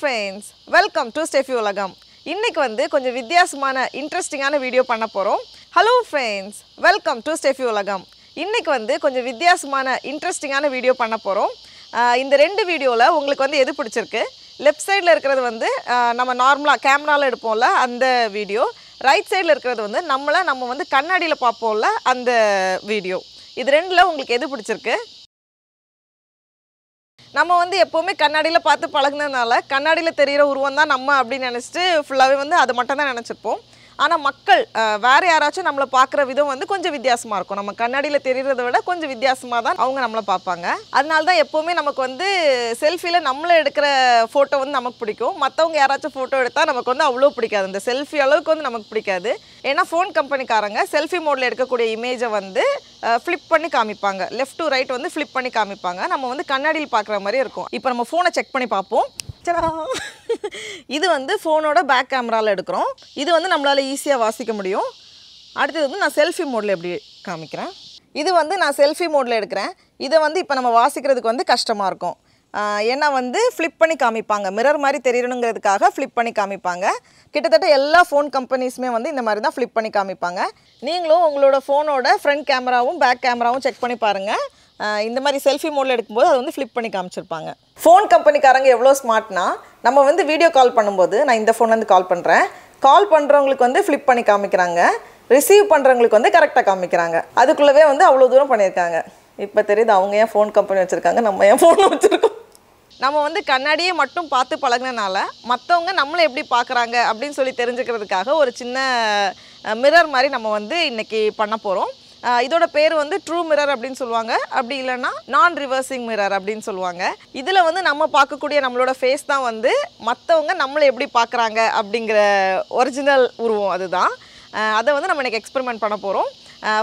friends, welcome to Steffi Ulagam. இன்னைக்கு வந்து கொஞ்சம் வித்தியாசமான இன்ட்ரஸ்டிங்கான வீடியோ பண்ண போறோம். Hello friends, welcome to Steffi Ulagam. இன்னைக்கு வந்து கொஞ்சம் வித்தியாசமான இன்ட்ரஸ்டிங்கான வீடியோ பண்ண போறோம். இந்த ரெண்டு வீடியோல உங்களுக்கு வந்து எது பிடிச்சிருக்கு? லெஃப்ட் சைடுல இருக்குறது வந்து நம்ம நார்மலா கேமரால எடுப்போம்ல அந்த வீடியோ. ரைட் சைடுல இருக்குறது வந்து நம்ம வந்து கண்ணாடியில பாப்போம்ல அந்த வீடியோ. இது ரெண்டுல உங்களுக்கு எது பிடிச்சிருக்கு? நம்ம வந்து எப்பவுமே கண்ணாடியில பார்த்து பழகுனதனால கண்ணாடியில தெரியிற உருவம் தான் நம்ம அப்படி நினைச்சிட்டு ஃபுல்லாவே வந்து அது மட்டும் தான் நினைச்சிருப்போம். ஆனா மக்கள் வேற யாராச்சும் நம்மள பார்க்குற விதம் வந்து கொஞ்சம் வித்தியாசமா இருக்கும். நம்ம கண்ணாடியில தெரியிறதை விட கொஞ்சம் வித்தியாசமா தான் அவங்க நம்மள பார்ப்பாங்க. அதனால தான் எப்பவுமே நமக்கு வந்து செல்ஃபில நம்மள எடுக்கிற போட்டோ வந்து நமக்கு பிடிக்கும். மத்தவங்க யாராச்சும் போட்டோ எடுத்தா நமக்கு வந்து அவ்வளோ பிடிக்காது. இந்த செல்ஃபி அளவுக்கு வந்து நமக்கு பிடிக்காது. ஏன்னா ஃபோன் கம்பெனிக்காரங்க செல்ஃபி மோட்ல எடுக்கக்கூடிய இமேஜை வந்து ஃப்ளிப் பண்ணி காமிப்பாங்க. லெஃப்ட் டு ரைட் வந்து ஃப்ளிப் பண்ணி காமிப்பாங்க. நம்ம வந்து கண்ணாடியில் பார்க்குற மாதிரி இருக்கும். இப்போ நம்ம ஃபோனை செக் பண்ணி பார்ப்போம். இது வந்து ஃபோனோட பேக் கேமராவில் எடுக்கிறோம். இது வந்து நம்மளால் ஈஸியாக வாசிக்க முடியும். அடுத்தது வந்து நான் செல்ஃபி மோடில் எப்படி காமிக்கிறேன். இது வந்து நான் செல்ஃபி மோடில் எடுக்கிறேன். இதை வந்து இப்போ நம்ம வாசிக்கிறதுக்கு வந்து கஷ்டமாக இருக்கும். ஏன்னா வந்து ஃப்ளிப் பண்ணி காமிப்பாங்க. மிரர் மாதிரி தெரியணுங்கிறதுக்காக ஃப்ளிப் பண்ணி காமிப்பாங்க. கிட்டத்தட்ட எல்லா ஃபோன் கம்பெனிஸுமே வந்து இந்த மாதிரி தான் ஃப்ளிப் பண்ணி காமிப்பாங்க. நீங்களும் உங்களோட ஃபோனோட ஃப்ரண்ட் கேமராவும் பேக் கேமராவும் செக் பண்ணி பாருங்கள். இந்த மாதிரி செல்ஃபி மோடில் எடுக்கும்போது அது வந்து ஃப்ளிப் பண்ணி காமிச்சிருப்பாங்க. ஃபோன் கம்பெனிக்காரங்க எவ்வளோ ஸ்மார்ட்னா நம்ம வந்து வீடியோ கால் பண்ணும்போது நான் இந்த ஃபோன்லேருந்து கால் பண்ணுறேன். கால் பண்ணுறவங்களுக்கு வந்து ஃப்ளிப் பண்ணி காமிக்கிறாங்க. ரிசீவ் பண்ணுறவங்களுக்கு வந்து கரெக்டாக காமிக்கிறாங்க. அதுக்குள்ளவே வந்து அவ்வளோ தூரம் பண்ணியிருக்காங்க. இப்போ தெரியுது அவங்க ஏன் ஃபோன் கம்பெனி வச்சுருக்காங்க, நம்ம ஏன் ஃபோன் வச்சுருக்கோம். நம்ம வந்து கண்ணாடியே மட்டும் பார்த்து பழகினால மற்றவங்க நம்மளை எப்படி பார்க்குறாங்க அப்படின்னு சொல்லி தெரிஞ்சுக்கிறதுக்காக ஒரு சின்ன மிரர் மாதிரி நம்ம வந்து இன்றைக்கி பண்ண போகிறோம். இதோட பேர் வந்து ட்ரூ மிரர் அப்படின்னு சொல்லுவாங்க. அப்படி இல்லைன்னா நான் ரிவர்சிங் மிரர் அப்படின்னு சொல்லுவாங்க. இதில் வந்து நம்ம பார்க்கக்கூடிய நம்மளோட ஃபேஸ் தான் வந்து மற்றவங்க நம்மளை எப்படி பார்க்குறாங்க அப்படிங்கிற ஒரிஜினல் உருவம் அதுதான். அதை வந்து நம்ம இன்றைக்கி எக்ஸ்பெரிமெண்ட் பண்ண போகிறோம்.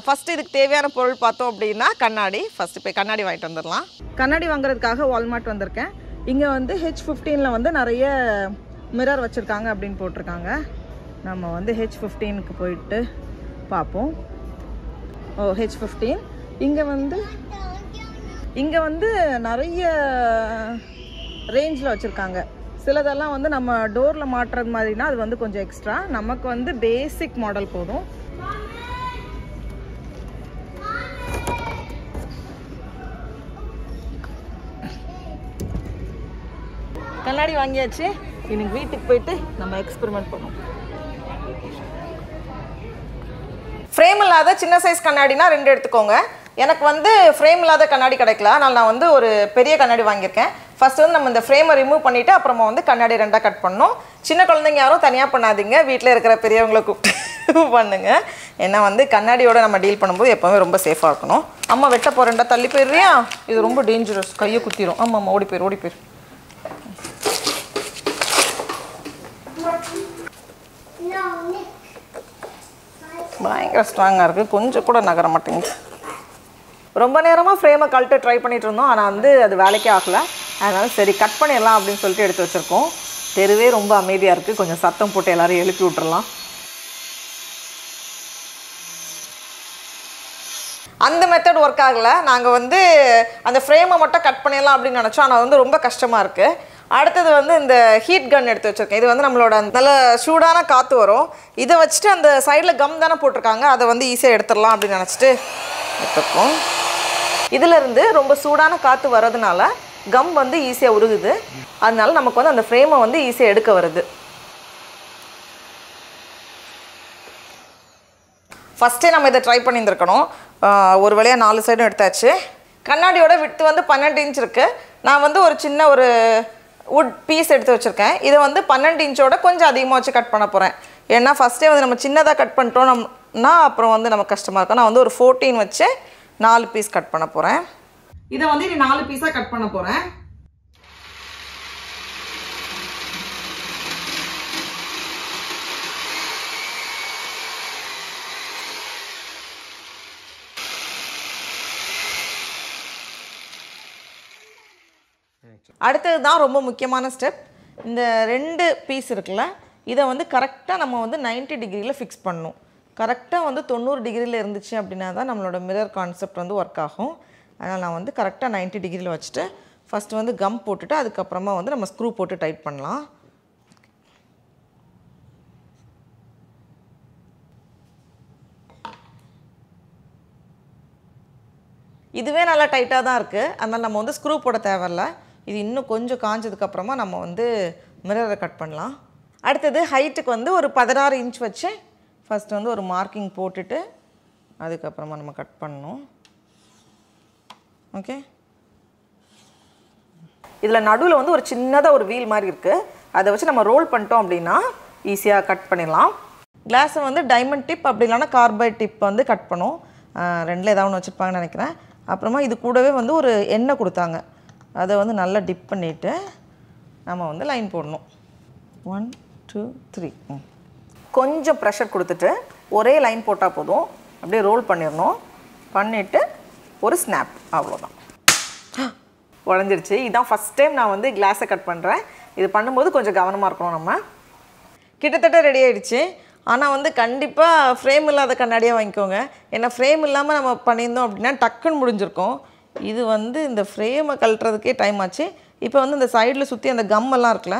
ஃபஸ்ட்டு இதுக்கு தேவையான பொருள் பார்த்தோம் அப்படின்னா கண்ணாடி. ஃபஸ்ட்டு போய் கண்ணாடி வாங்கிட்டு வந்துடலாம். கண்ணாடி வாங்குறதுக்காக வால்மார்ட் வந்திருக்கேன். இங்கே வந்து H15 வந்து நிறைய மிரர் வச்சுருக்காங்க அப்படின்னு போட்டிருக்காங்க. நம்ம வந்து H15க்கு போயிட்டு பார்ப்போம். H15 இங்கே வந்து நிறைய ரேஞ்சில் வச்சுருக்காங்க. சிலதெல்லாம் வந்து நம்ம டோரில் மாட்டுறது மாதிரினா அது வந்து கொஞ்சம் எக்ஸ்ட்ரா. நமக்கு வந்து பேசிக் மாடல் போதும். கண்ணாடி வாங்கியாச்சு. இன்னைக்கு வீட்டுக்கு போயிட்டு நம்ம எக்ஸ்பெரிமெண்ட் பண்ணுவோம். ஃப்ரேம் இல்லாத சின்ன சைஸ் கண்ணாடினா 2 எடுத்துக்கோங்க. எனக்கு வந்து ஃப்ரேம் இல்லாத கண்ணாடி கிடைக்கல. அதனால் நான் வந்து ஒரு பெரிய கண்ணாடி வாங்கியிருக்கேன். ஃபஸ்ட்டு வந்து நம்ம இந்த ஃப்ரேமை ரிமூவ் பண்ணிவிட்டு அப்புறமா வந்து கண்ணாடி 2ஆக கட் பண்ணணும். சின்ன குழந்தைங்க யாரும் தனியாக பண்ணாதீங்க, வீட்டில் இருக்கிற பெரியவங்களை கூப்பிட்டு பண்ணுங்க. ஏன்னா வந்து கண்ணாடியோட நம்ம டீல் பண்ணும்போது எப்போவுமே ரொம்ப சேஃபாக இருக்கணும். அம்மா வெட்ட போகிறேன்டா, தள்ளி போயிடுறியா? இது ரொம்ப டேஞ்சரஸ், கையை குத்திரும். ஆமாம் ஓடி போயிரு. பயங்கர ஸ்ட்ராங்காக இருக்குது, கொஞ்சம் கூட நகர மாட்டேங்குது. ரொம்ப நேரமாக ஃப்ரேமை கழட்ட ட்ரை பண்ணிகிட்டு இருந்தோம். ஆனால் வந்து அது வேலைக்கே ஆகலை. அதனால சரி கட் பண்ணிடலாம் அப்படின்னு சொல்லிட்டு எடுத்து வச்சுருக்கோம். தெருவே ரொம்ப அமைதியாக இருக்குது. கொஞ்சம் சத்தம் போட்டு எல்லோரும் எழுப்பி விட்டுறலாம். அந்த மெத்தட் ஒர்க் ஆகலை. நாங்கள் வந்து அந்த ஃப்ரேமை மட்டும் கட் பண்ணிடலாம் அப்படின்னு நினச்சோம். ஆனால் வந்து ரொம்ப கஷ்டமாக இருக்குது. அடுத்தது வந்து இந்த ஹீட் கன் எடுத்து வச்சுருக்கேன். இது வந்து நம்மளோட நல்ல சூடான காற்று வரும். இதை வச்சுட்டு அந்த சைடில் கம் தானே போட்டிருக்காங்க, அதை வந்து ஈஸியாக எடுத்துடலாம் அப்படின்னு நினச்சிட்டு எடுத்துருக்கோம். இதிலேருந்து ரொம்ப சூடான காற்று வர்றதுனால கம் வந்து ஈஸியாக உருகுது. அதனால நமக்கு வந்து அந்த ஃப்ரேமை வந்து ஈஸியாக எடுக்க வருது. ஃபஸ்ட்டே நம்ம இதை ட்ரை பண்ணியிருந்துருக்கணும். ஒரு வழியாக 4 சைடும் எடுத்தாச்சு. கண்ணாடியோட விட்டு வந்து 12 இன்ச் இருக்குது. நான் வந்து ஒரு சின்ன ஒரு வுட் பீஸ் எடுத்து வச்சுருக்கேன். இதை வந்து 12 இன்ச்சோட கொஞ்சம் அதிகமாக வச்சு கட் பண்ண போகிறேன். ஏன்னா ஃபஸ்ட்டே வந்து நம்ம சின்னதாக கட் பண்ணிட்டோம்னா அப்புறம் வந்து நமக்கு கஷ்டமாக இருக்கும். நான் வந்து ஒரு 14 வச்சு 4 பீஸ் கட் பண்ண போகிறேன். இதை வந்து இனி 4 பீஸாக கட் பண்ண போகிறேன். அடுத்தது தான் ரொம்ப முக்கியமான ஸ்டெப். இந்த 2 பீஸ் இருக்குல்ல, இதை வந்து கரெக்டாக நம்ம வந்து 90 டிகிரியில் ஃபிக்ஸ் பண்ணணும். கரெக்டாக வந்து 90 டிகிரியில் இருந்துச்சு அப்படின்னா தான் நம்மளோட மிரர் கான்செப்ட் வந்து ஒர்க் ஆகும். அதனால் நான் வந்து கரெக்டாக 90 டிகிரியில் வச்சுட்டு ஃபஸ்ட்டு வந்து கம் போட்டுட்டு அதுக்கப்புறமா வந்து நம்ம ஸ்க்ரூ போட்டு டைட் பண்ணலாம். இதுவே நல்லா டைட்டாக தான் இருக்குது, அதனால் நம்ம வந்து ஸ்க்ரூ போட தேவையில்ல. இது இன்னும் கொஞ்சம் காஞ்சதுக்கப்புறமா நம்ம வந்து மிரரை கட் பண்ணலாம். அடுத்தது ஹைட்டுக்கு வந்து ஒரு 16 இன்ச் வச்சு ஃபஸ்ட்டு வந்து ஒரு மார்க்கிங் போட்டுட்டு அதுக்கப்புறமா நம்ம கட் பண்ணணும். ஓகே, இதில் நடுவில் வந்து ஒரு சின்னதாக ஒரு வீல் மாதிரி இருக்குது, அதை வச்சு நம்ம ரோல் பண்ணிட்டோம் அப்படின்னா ஈஸியாக கட் பண்ணிடலாம். கிளாஸை வந்து டைமண்ட் டிப் அப்படி இல்லைன்னா கார்பைட் டிப் வந்து கட் பண்ணும், ரெண்டில் ஏதாவது ஒன்று வச்சுருப்பாங்கன்னு நினைக்கிறேன். அப்புறமா இது கூடவே வந்து ஒரு எண்ணெய் கொடுத்தாங்க, அதை வந்து நல்லா டிப் பண்ணிவிட்டு நம்ம வந்து லைன் போடணும். 1 2 3 கொஞ்சம் ப்ரெஷர் கொடுத்துட்டு ஒரே லைன் போட்டால் போதும், அப்படியே ரோல் பண்ணிடணும். பண்ணிவிட்டு ஒரு ஸ்னாப், அவ்வளோதான். உடஞ்சிருச்சு. இதுதான் ஃபஸ்ட் டைம் நான் வந்து கிளாஸை கட் பண்ணுறேன். இது பண்ணும்போது கொஞ்சம் கவனமாக இருக்கணும். நம்ம கிட்டத்தட்ட ரெடி ஆகிடுச்சு. ஆனால் வந்து கண்டிப்பாக ஃப்ரேம் இல்லாத கண்ணாடியாக வாங்கிக்கோங்க. ஏன்னா ஃப்ரேம் இல்லாமல் நம்ம பண்ணியிருந்தோம் அப்படின்னா டக்குன்னு முடிஞ்சிருக்கும். இது வந்து இந்த ஃப்ரேமை கழட்டுறதுக்கே டைம் ஆச்சு. இப்போ வந்து இந்த சைடில் சுற்றி அந்த கம்மெல்லாம் இருக்குல்ல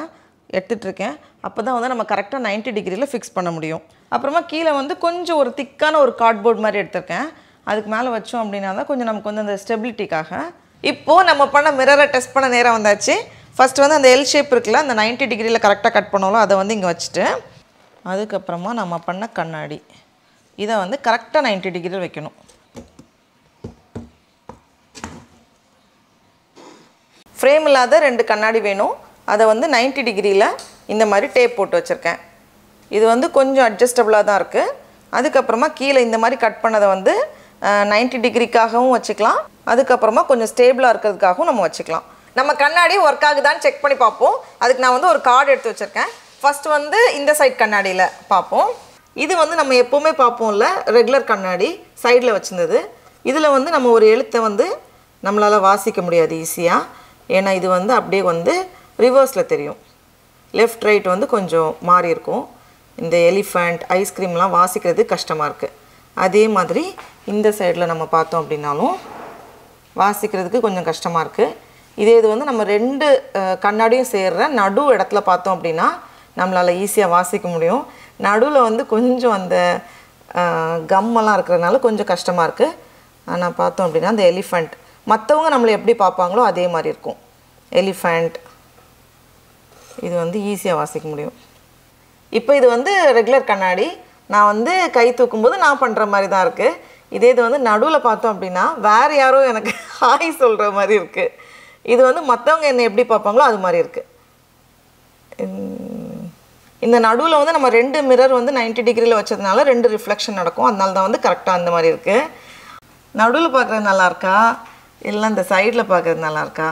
எடுத்துகிட்ருக்கேன். அப்போ தான் வந்து நம்ம கரெக்டாக 90 டிகிரியில் ஃபிக்ஸ் பண்ண முடியும். அப்புறமா கீழே வந்து கொஞ்சம் ஒரு திக்கான ஒரு கார்ட்போர்ட் மாதிரி எடுத்திருக்கேன். அதுக்கு மேலே வச்சோம் அப்படின்னா தான் கொஞ்சம் நமக்கு வந்து அந்த ஸ்டெபிலிட்டிக்காக. இப்போது நம்ம பண்ண மிரரை டெஸ்ட் பண்ண நேரம் வந்தாச்சு. ஃபஸ்ட்டு வந்து அந்த எல் ஷேப் இருக்குல்ல, அந்த 90 டிகிரியில் கரெக்டாக கட் பண்ணோம்ல, அதை வந்து இங்கே வச்சுட்டு அதுக்கப்புறமா நம்ம பண்ண கண்ணாடி இதை வந்து கரெக்டாக 90 டிகிரியில் வைக்கணும். ஃப்ரேம் இல்லாத 2 கண்ணாடி வேணும். அதை வந்து 90 டிகிரியில் இந்த மாதிரி டேப் போட்டு வச்சுருக்கேன். இது வந்து கொஞ்சம் அட்ஜஸ்டபுளாக தான் இருக்குது. அதுக்கப்புறமா கீழே இந்த மாதிரி கட் பண்ணதை வந்து 90 டிகிரிக்காகவும் வச்சுக்கலாம், அதுக்கப்புறமா கொஞ்சம் ஸ்டேபிளாக இருக்கிறதுக்காகவும் நம்ம வச்சுக்கலாம். நம்ம கண்ணாடி ஒர்க் ஆகுதான்னு செக் பண்ணி பார்ப்போம். அதுக்கு நான் வந்து ஒரு கார்டு எடுத்து வச்சுருக்கேன். ஃபஸ்ட்டு வந்து இந்த சைட் கண்ணாடியில் பார்ப்போம். இது வந்து நம்ம எப்போவுமே பார்ப்போம்ல ரெகுலர் கண்ணாடி சைடில் வச்சுருந்தது. இதில் வந்து நம்ம ஒரு எழுத்தை வந்து நம்மளால் வாசிக்க முடியாது ஈஸியாக, ஏன்னா இது வந்து அப்படியே வந்து ரிவர்ஸில் தெரியும். லெஃப்ட் ரைட் வந்து கொஞ்சம் மாறி இருக்கும். இந்த எலிஃபண்ட் ஐஸ்கிரீம்லாம் வாசிக்கிறது கஷ்டமாக இருக்குது. அதே மாதிரி இந்த சைடில் நம்ம பார்த்தோம் அப்படின்னாலும் வாசிக்கிறதுக்கு கொஞ்சம் கஷ்டமாக இருக்குது. இது வந்து நம்ம 2 கண்ணாடியும் சேர்ற நடு இடத்துல பார்த்தோம் அப்படின்னா நம்மளால் ஈஸியாக வாசிக்க முடியும். நடுவில் வந்து கொஞ்சம் அந்த கம்மெல்லாம் இருக்கிறதுனால கொஞ்சம் கஷ்டமாக இருக்குது. ஆனால் பார்த்தோம் அப்படின்னா அந்த எலிஃபண்ட் மற்றவங்க நம்மளை எப்படி பார்ப்பாங்களோ அதே மாதிரி இருக்கும். எலிஃபண்ட் இது வந்து ஈஸியாக வாசிக்க முடியும். இப்போ இது வந்து ரெகுலர் கண்ணாடி. நான் வந்து கை தூக்கும்போது நான் பண்ணுற மாதிரி தான் இருக்குது. இது வந்து நடுவில் பார்த்தோம் அப்படின்னா வேறு யாரோ எனக்கு ஹாய் சொல்கிற மாதிரி இருக்குது. இது வந்து மற்றவங்க என்னை எப்படி பார்ப்பாங்களோ அது மாதிரி இருக்குது. இந்த நடுவில் வந்து நம்ம 2 மிரர் வந்து 90 டிகிரியில் வச்சதுனால 2 ரிஃப்ளெக்ஷன் நடக்கும். அதனால தான் வந்து கரெக்டாக அந்த மாதிரி இருக்குது. நடுவில் பார்க்குறது நல்லாயிருக்கா இல்லை இந்த சைடில் பார்க்குறது நல்லாயிருக்கா?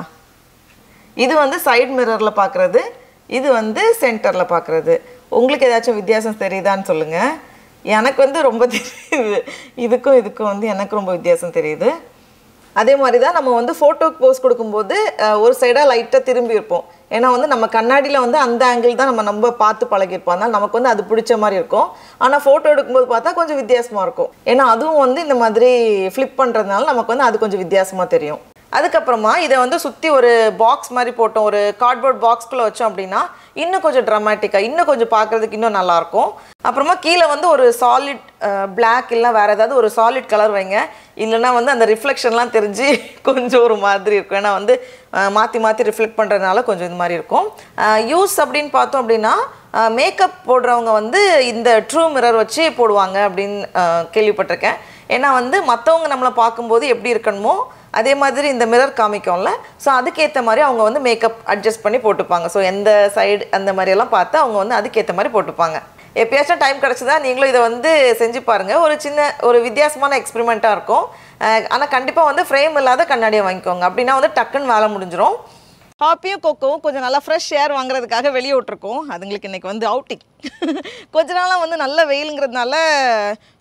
இது வந்து சைடு மிரரில் பார்க்குறது, இது வந்து சென்டரில் பார்க்குறது. உங்களுக்கு ஏதாச்சும் வித்தியாசம் தெரியுதான்னு சொல்லுங்கள். எனக்கு வந்து ரொம்ப தெரியுது. இதுக்கும் வந்து எனக்கு ரொம்ப வித்தியாசம் தெரியுது. அதே மாதிரி தான் நம்ம வந்து ஃபோட்டோக்கு போஸ் கொடுக்கும்போது ஒரு சைடாக லைட்டாக திரும்பி இருப்போம். ஏன்னா வந்து நம்ம கண்ணாடியில் வந்து அந்த ஆங்கிள் தான் நம்ம பார்த்து பழகிருப்போம். அதனால் நமக்கு வந்து அது பிடிச்ச மாதிரி இருக்கும். ஆனால் ஃபோட்டோ எடுக்கும்போது பார்த்தா கொஞ்சம் வித்தியாசமாக இருக்கும். ஏன்னா அதுவும் வந்து இந்த மாதிரி ஃப்ளிப் பண்ணுறதுனால நமக்கு வந்து அது கொஞ்சம் வித்தியாசமாக தெரியும். அதுக்கப்புறமா இதை வந்து சுற்றி ஒரு பாக்ஸ் மாதிரி போட்டோம், ஒரு கார்ட்போர்ட் பாக்ஸ்குள்ளே வச்சோம் அப்படின்னா இன்னும் கொஞ்சம் ட்ராமேட்டிக்காக இன்னும் கொஞ்சம் பார்க்குறதுக்கு இன்னும் நல்லாயிருக்கும். அப்புறமா கீழே வந்து ஒரு சாலிட் பிளாக் இல்லை வேறு ஏதாவது ஒரு சாலிட் கலர் வைங்க. இல்லைனா வந்து அந்த ரிஃப்ளெக்ஷன்லாம் தெரிஞ்சு கொஞ்சம் ஒரு மாதிரி இருக்கும். ஏன்னா வந்து மாற்றி மாற்றி ரிஃப்ளெக்ட் பண்ணுறதுனால கொஞ்சம் இது மாதிரி இருக்கும். யூஸ் அப்படின்னு பார்த்தோம் அப்படின்னா மேக்கப் போடுறவங்க வந்து இந்த ட்ரூ மிரர் வச்சு போடுவாங்க அப்படின்னு கேள்விப்பட்டிருக்கேன். ஏன்னா வந்து மற்றவங்க நம்மளை பார்க்கும்போது எப்படி இருக்கணுமோ அதே மாதிரி இந்த மிரர் காமிக்கும்ல, ஸோ அதுக்கேற்ற மாதிரி அவங்க வந்து மேக்கப் அட்ஜஸ்ட் பண்ணி போட்டுப்பாங்க. ஸோ எந்த சைடு அந்த மாதிரியெல்லாம் பார்த்து அவங்க வந்து அதுக்கேற்ற மாதிரி போட்டுப்பாங்க. எப்பயாச்சும் டைம் கிடச்சிதா நீங்களும் இதை வந்து செஞ்சு பாருங்கள். ஒரு வித்தியாசமான எக்ஸ்பெரிமெண்ட்டாக இருக்கும். ஆனால் கண்டிப்பாக வந்து ஃப்ரேம் இல்லாத கண்ணாடியை வாங்கிக்கோங்க. அப்படின்னா வந்து டக்குன்னு வேலை முடிஞ்சிடும். ஹாப்பியும் கொக்கோவும் கொஞ்சம் நல்லா ஃப்ரெஷ் ஏர் வாங்குறதுக்காக வெளியே விட்ருக்கோம். அதுங்களுக்கு இன்றைக்கி வந்து அவுட்டிங். கொஞ்ச நாளாக வந்து நல்ல வெயிலுங்கிறதுனால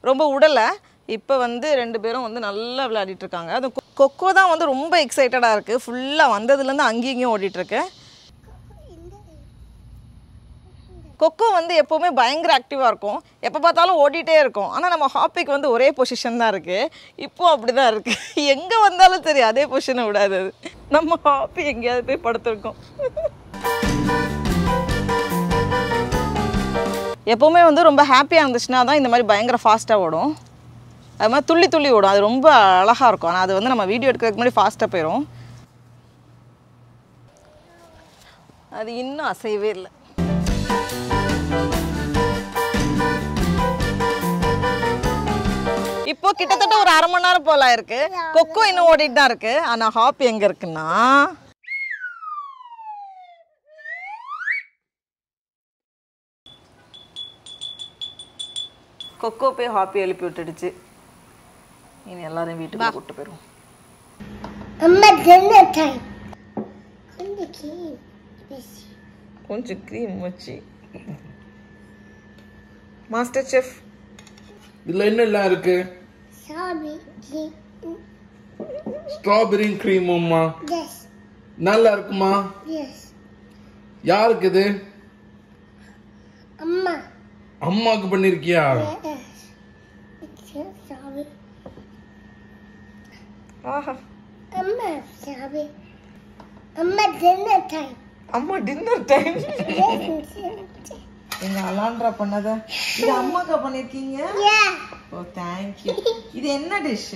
ரொம்ப உடலை. இப்போ வந்து 2 பேரும் வந்து நல்லா விளையாடிட்டு இருக்காங்க. அது கொக்கோ தான் வந்து ரொம்ப எக்ஸைட்டடாக இருக்குது. ஃபுல்லாக வந்ததுலேருந்து அங்கேயும் இங்கேயும் ஓடிட்டுருக்கு. கொக்கோ வந்து எப்போவுமே பயங்கர ஆக்டிவாக இருக்கும், எப்போ பார்த்தாலும் ஓடிட்டே இருக்கும். ஆனால் நம்ம ஹாப்பிக்கு வந்து ஒரே பொசிஷன் தான் இருக்குது. இப்போது அப்படி தான் இருக்குது. எங்கே வந்தாலும் சரி அதே பொசிஷனை விடாது. நம்ம ஹாப்பி எங்கேயாவது போய் படுத்துருக்கோம். எப்போவுமே வந்து ரொம்ப ஹாப்பியாக இருந்துச்சுன்னா தான் இந்த மாதிரி பயங்கர ஃபாஸ்ட்டாக ஓடும். அது மாதிரி துள்ளி துள்ளி ஓடும். அது ரொம்ப அழகாக இருக்கும். ஆனால் அது வந்து நம்ம வீடியோ எடுக்கிறதுக்கு முன்னாடி ஃபாஸ்ட்டாக போயிடும். அது இன்னும் அசையவே இல்லை. இப்போ கிட்டத்தட்ட ஒரு அரை மணி நேரம் போல இருக்கு. கொக்கோ இன்னும் ஓடிட்டு தான் இருக்கு. ஆனா ஹாப்பி எங்க இருக்குன்னா கொக்கோ போய் ஹாப்பி எழுப்பி விட்டுடுச்சு. இனி எல்லாரும் வீட்டுக்கு கூட்டு போயிடுவோம். கொஞ்சம் க்ரீம் வச்சு மாஸ்டர் செஃப் இதுல என்னெல்லாம் இருக்கு? ஸ்ட்ராபெரி கிரீமுமா? நல்லா இருக்குமா? யாருக்கு இது? அம்மாக்கு பண்ணிருக்கியா? அம்மா டின்னர் டைம். எங்க அலாண்ட்ரா பண்ணத இது அம்மாக்கா பண்ணிருக்கீங்க? Oh thank you. இது என்ன டிஷ்?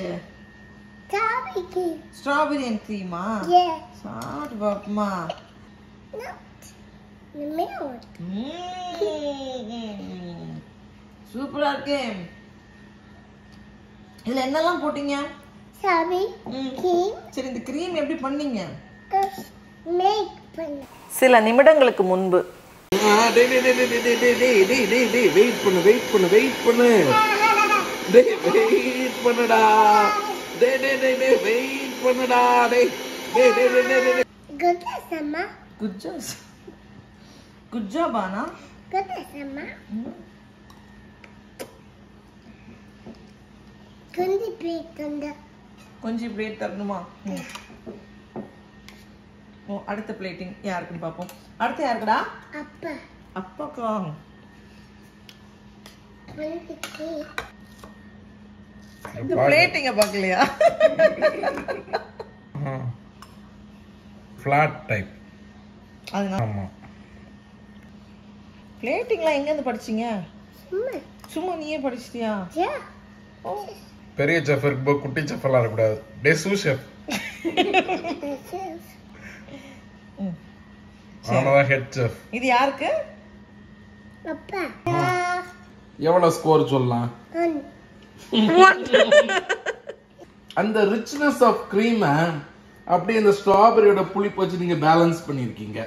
ஸ்ட்ராபெரி அண்ட் க்ரீமா? சாட் பாப்மா. சூப்பரா இருக்கு. இதுல என்னெல்லாம் போட்டீங்க? சரி, இந்த க்ரீம் எப்படி பண்ணீங்க? சில நிமிடங்களுக்கு முன்பு குட் ஜாப் ஆனா. கொஞ்சம் பிளேட் தரணுமா? ஓ, அடுத்த பிளேட்டிங் யாருக்குன்னு பாப்போம். அடுத்து யாருக்குடா? அப்பா. அப்பாக்கா. இந்த பிளேட்டிங்க பார்க்கலையா? Flat type. அதுனா ஆமா. பிளேட்டிங்லாம் எங்க இருந்து படிச்சீங்க? சும்மா நீயே படிச்சிட்டியா? பெரிய செஃப் இருக்கும்போது குட்டி செஃப் எல்லாம் இருக்கக்கூடாது. டெசு செஃப். ஆனதான் ஹெட் செஃப். இது யாருக்கு? அப்பா. எவ்வளவு ஸ்கோர் சொல்லலாம்? அந்த ரிச்னஸ் ஆஃப் கிரீம் அப்படியே இந்த ஸ்ட்ராபெரியோட புளிப்பு வச்சு நீங்க பேலன்ஸ் பண்ணிருக்கீங்க.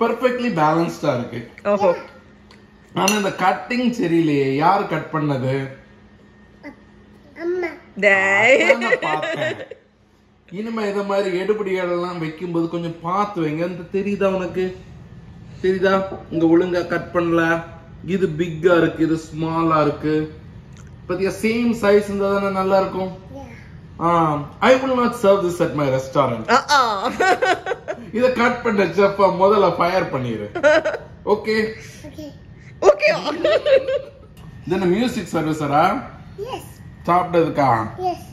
பெர்ஃபெக்ட்லி பேலன்ஸ்டா இருக்கு. ஓஹோ. ஆனா இந்த கட்டிங் சரியில்லையே. யார் கட் பண்ணது? அம்மா. பார்த்தேன். இனிமே இத மாதிரி எடுபடிகள் எல்லாம் வைக்கும்போது கொஞ்சம் பார்த்து வைங்க. தெரியுதா உனக்கு? தெரியுதா? இங்க ஒழுங்கா கட் பண்ணல. இது பிக்கா இருக்கு, இது ஸ்மாலா இருக்கு. பத்தியா? சேம் சைஸ் இருந்தா தானே நல்லா இருக்கும். I will not serve this at my restaurant. இத கட் பண்ண செஃப் முதல்ல ஃபயர் பண்ணிரு. Okay okay. தென் மியூசிக் சர்வீஸரா? எஸ். சாப்பிட்டதுக்கா? Yes.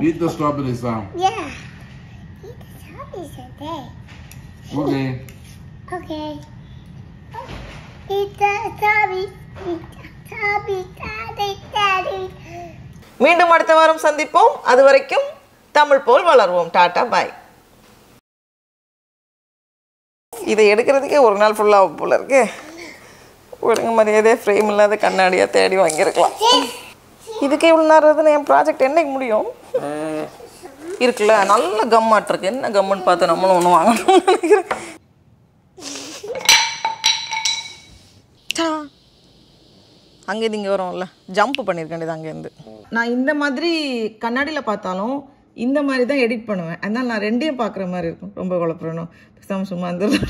Eat the strawberries. Yeah. Eat the strawberries today. Okay. Okay. Eat the strawberries. Eat the strawberries. Daddy. மீண்டும் அடுத்த வாரம் சந்திப்போம். அது வரைக்கும் தமிழ் போல் வளர்வோம். டாடா பாய். இதை எடுக்கிறதுக்கே ஒரு நாள் ஃபுல்லாக போல இருக்கு. ஒழுங்கு மரியாதையே ஃப்ரேம் இல்லாத கண்ணாடியாக தேடி வாங்கியிருக்கலாம். இதுக்கு இவ்வளோ நேரம் என் ப்ராஜெக்ட் என்னைக்கு முடியும்? இருக்குல்ல, நல்ல கம்மாட்டிருக்கு. என்ன கம்முன்னு பார்த்து நம்மளும் ஒன்று வாங்கணும்னு நினைக்கிறேன். அங்கேருந்து இங்கே வரும்ல, ஜம்ப் பண்ணியிருக்கேன் அங்கேருந்து. நான் இந்த மாதிரி கண்ணாடியில் பார்த்தாலும் இந்த மாதிரி தான் எடிட் பண்ணுவேன். அதனால் நான் ரெண்டையும் பார்க்குற மாதிரி இருக்கும். ரொம்ப குழப்பறணும். சும்மா இருந்துடும்.